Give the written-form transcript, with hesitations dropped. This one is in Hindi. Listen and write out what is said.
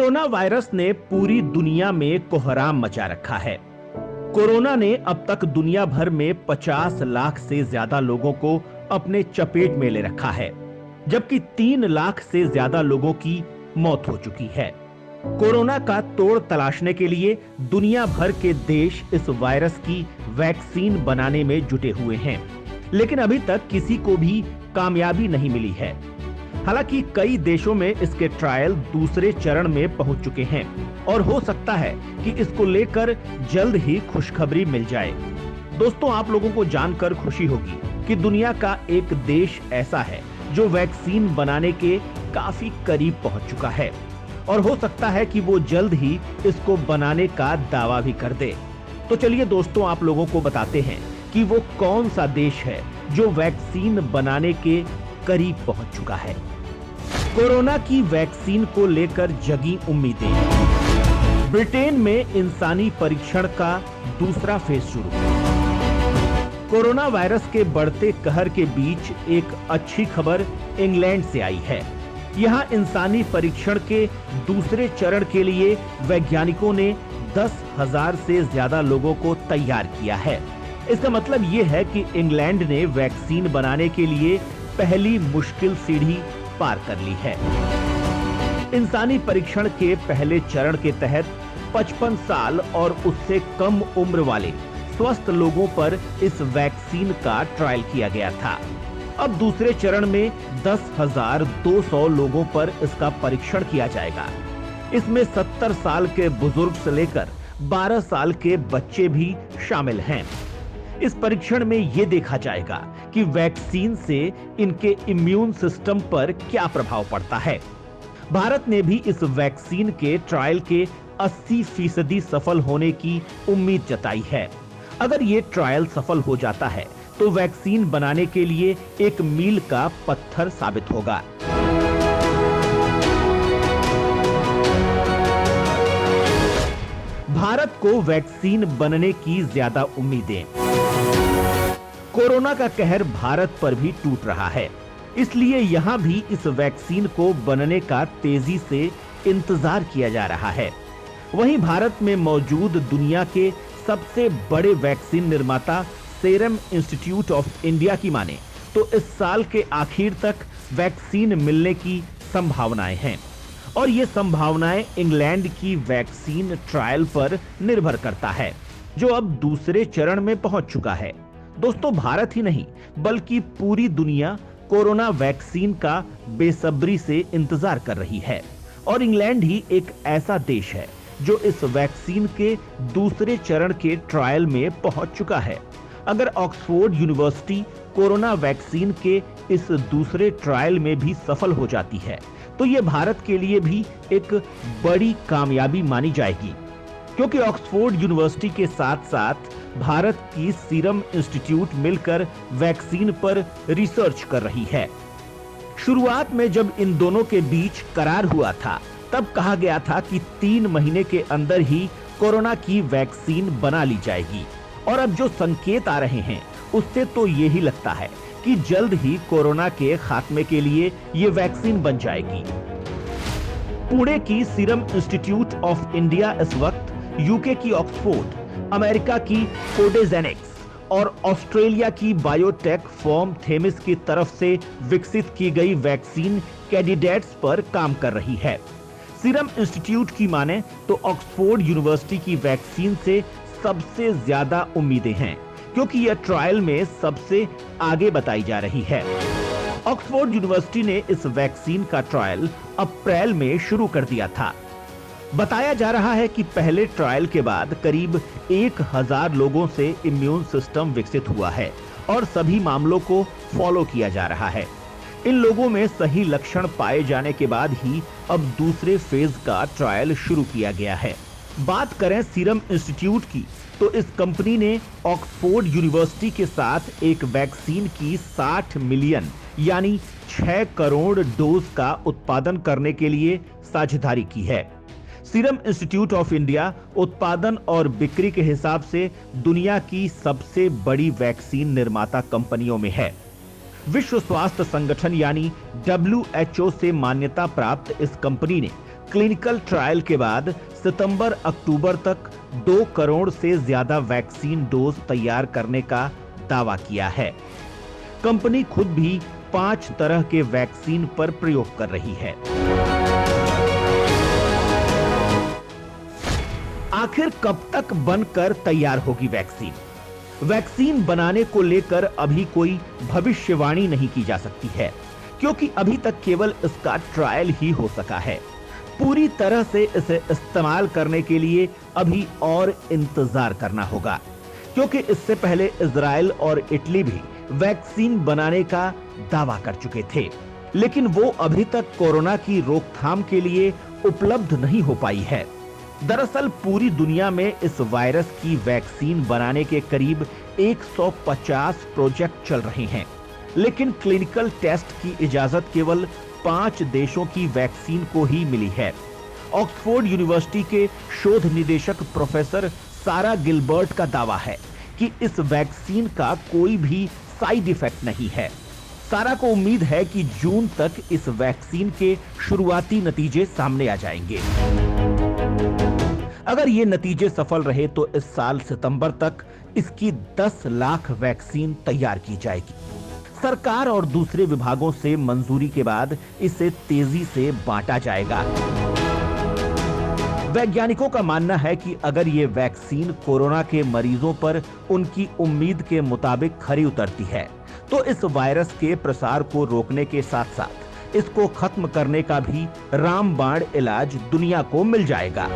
कोरोना वायरस ने पूरी दुनिया में कोहराम मचा रखा है। कोरोना ने अब तक दुनिया भर में 50 लाख से ज्यादा लोगों को अपने चपेट में ले रखा है, जबकि 3 लाख से ज्यादा लोगों की मौत हो चुकी है। कोरोना का तोड़ तलाशने के लिए दुनिया भर के देश इस वायरस की वैक्सीन बनाने में जुटे हुए हैं, लेकिन अभी तक किसी को भी कामयाबी नहीं मिली है। हालांकि कई देशों में इसके ट्रायल दूसरे चरण में पहुंच चुके हैं और हो सकता है कि इसको लेकर जल्द ही खुशखबरी मिल जाए। दोस्तों, आप लोगों को जानकर खुशी होगी कि दुनिया का एक देश ऐसा है जो वैक्सीन बनाने के काफी करीब पहुंच चुका है और हो सकता है कि वो जल्द ही इसको बनाने का दावा भी कर दे। तो चलिए दोस्तों, आप लोगों को बताते हैं कि वो कौन सा देश है जो वैक्सीन बनाने के करीब पहुंच चुका है। कोरोना की वैक्सीन को लेकर जगी उम्मीदें। ब्रिटेन में इंसानी परीक्षण का दूसरा फेज शुरू। कोरोना वायरस के बढ़ते कहर के बीच एक अच्छी खबर इंग्लैंड से आई है। यहां इंसानी परीक्षण के दूसरे चरण के लिए वैज्ञानिकों ने 10,000 से ज्यादा लोगों को तैयार किया है। इसका मतलब ये है कि इंग्लैंड ने वैक्सीन बनाने के लिए पहली मुश्किल सीढ़ी पार कर ली है। इंसानी परीक्षण के पहले चरण के तहत 55 साल और उससे कम उम्र वाले स्वस्थ लोगों पर इस वैक्सीन का ट्रायल किया गया था। अब दूसरे चरण में 10,200 लोगों पर इसका परीक्षण किया जाएगा। इसमें 70 साल के बुजुर्ग से लेकर 12 साल के बच्चे भी शामिल हैं। इस परीक्षण में यह देखा जाएगा कि वैक्सीन से इनके इम्यून सिस्टम पर क्या प्रभाव पड़ता है। भारत ने भी इस वैक्सीन के ट्रायल के 80% सफल होने की उम्मीद जताई है। अगर ये ट्रायल सफल हो जाता है तो वैक्सीन बनाने के लिए एक मील का पत्थर साबित होगा। भारत को वैक्सीन बनने की ज्यादा उम्मीदें। कोरोना का कहर भारत पर भी टूट रहा है, इसलिए यहां भी इस वैक्सीन को बनने का तेजी से इंतजार किया जा रहा है। वहीं भारत में मौजूद दुनिया के सबसे बड़े वैक्सीन निर्माता सीरम इंस्टीट्यूट ऑफ इंडिया की माने तो इस साल के आखिर तक वैक्सीन मिलने की संभावनाएं हैं और ये संभावनाएं इंग्लैंड की वैक्सीन ट्रायल पर निर्भर करता है, जो अब दूसरे चरण में पहुंच चुका है। दोस्तों, भारत ही नहीं बल्कि पूरी दुनिया कोरोना वैक्सीन का बेसब्री से इंतजार कर रही है और इंग्लैंड ही एक ऐसा देश है जो इस वैक्सीन के दूसरे चरण के ट्रायल में पहुंच चुका है। अगर ऑक्सफोर्ड यूनिवर्सिटी कोरोना वैक्सीन के इस दूसरे ट्रायल में भी सफल हो जाती है तो यह भारत के लिए भी एक बड़ी कामयाबी मानी जाएगी, क्योंकि ऑक्सफोर्ड यूनिवर्सिटी के साथ साथ भारत की सीरम इंस्टीट्यूट मिलकर वैक्सीन पर रिसर्च कर रही है। शुरुआत में जब इन दोनों के बीच करार हुआ था तब कहा गया था कि 3 महीने के अंदर ही कोरोना की वैक्सीन बना ली जाएगी और अब जो संकेत आ रहे हैं उससे तो यही लगता है कि जल्द ही कोरोना के खात्मे के लिए ये वैक्सीन बन जाएगी। पुणे की सीरम इंस्टीट्यूट ऑफ इंडिया इस वक्त यूके की ऑक्सफोर्ड, अमेरिका की कोडेजेनिक्स और ऑस्ट्रेलिया की बायोटेक फर्म थेमिस की तरफ से विकसित की गई वैक्सीन कैंडिडेट्स पर काम कर रही है। सीरम इंस्टीट्यूट की माने तो ऑक्सफोर्ड यूनिवर्सिटी की वैक्सीन से सबसे ज्यादा उम्मीदें हैं, क्योंकि यह ट्रायल में सबसे आगे बताई जा रही है। ऑक्सफोर्ड यूनिवर्सिटी ने इस वैक्सीन का ट्रायल अप्रैल में शुरू कर दिया था। बताया जा रहा है कि पहले ट्रायल के बाद करीब 1,000 लोगों से इम्यून सिस्टम विकसित हुआ है और सभी मामलों को फॉलो किया जा रहा है। इन लोगों में सही लक्षण पाए जाने के बाद ही अब दूसरे फेज का ट्रायल शुरू किया गया है। बात करें सीरम इंस्टीट्यूट की तो इस कंपनी ने ऑक्सफोर्ड यूनिवर्सिटी के साथ एक वैक्सीन की 60 मिलियन यानी 6 करोड़ डोज का उत्पादन करने के लिए साझेदारी की है। सीरम इंस्टीट्यूट ऑफ इंडिया उत्पादन और बिक्री के हिसाब से दुनिया की सबसे बड़ी वैक्सीन निर्माता कंपनियों में है। विश्व स्वास्थ्य संगठन यानी WHO से मान्यता प्राप्त इस कंपनी ने क्लिनिकल ट्रायल के बाद सितंबर-अक्टूबर तक 2 करोड़ से ज्यादा वैक्सीन डोज तैयार करने का दावा किया है। कंपनी खुद भी 5 तरह के वैक्सीन पर प्रयोग कर रही है। आखिर कब तक बनकर तैयार होगी वैक्सीन? वैक्सीन बनाने को लेकर अभी कोई भविष्यवाणी नहीं की जा सकती है, क्योंकि अभी तक केवल इसका ट्रायल ही हो सका है। पूरी तरह से इसे इस्तेमाल करने के लिए अभी और इंतजार करना होगा, क्योंकि इससे पहले इजराइल और इटली भी वैक्सीन बनाने का दावा कर चुके थे, लेकिन वो अभी तक कोरोना की रोकथाम के लिए उपलब्ध नहीं हो पाई है। दरअसल पूरी दुनिया में इस वायरस की वैक्सीन बनाने के करीब 150 प्रोजेक्ट चल रहे हैं, लेकिन क्लिनिकल टेस्ट की इजाजत केवल 5 देशों की वैक्सीन को ही मिली है। ऑक्सफोर्ड यूनिवर्सिटी के शोध निदेशक प्रोफेसर सारा गिलबर्ट का दावा है कि इस वैक्सीन का कोई भी साइड इफेक्ट नहीं है। सारा को उम्मीद है कि जून तक इस वैक्सीन के शुरुआती नतीजे सामने आ जाएंगे। अगर ये नतीजे सफल रहे तो इस साल सितंबर तक इसकी 10 लाख वैक्सीन तैयार की जाएगी। सरकार और दूसरे विभागों से मंजूरी के बाद इसे तेजी से बांटा जाएगा। वैज्ञानिकों का मानना है कि अगर ये वैक्सीन कोरोना के मरीजों पर उनकी उम्मीद के मुताबिक खरी उतरती है, तो इस वायरस के प्रसार को रोकने के साथ साथ इसको खत्म करने का भी रामबाण इलाज दुनिया को मिल जाएगा।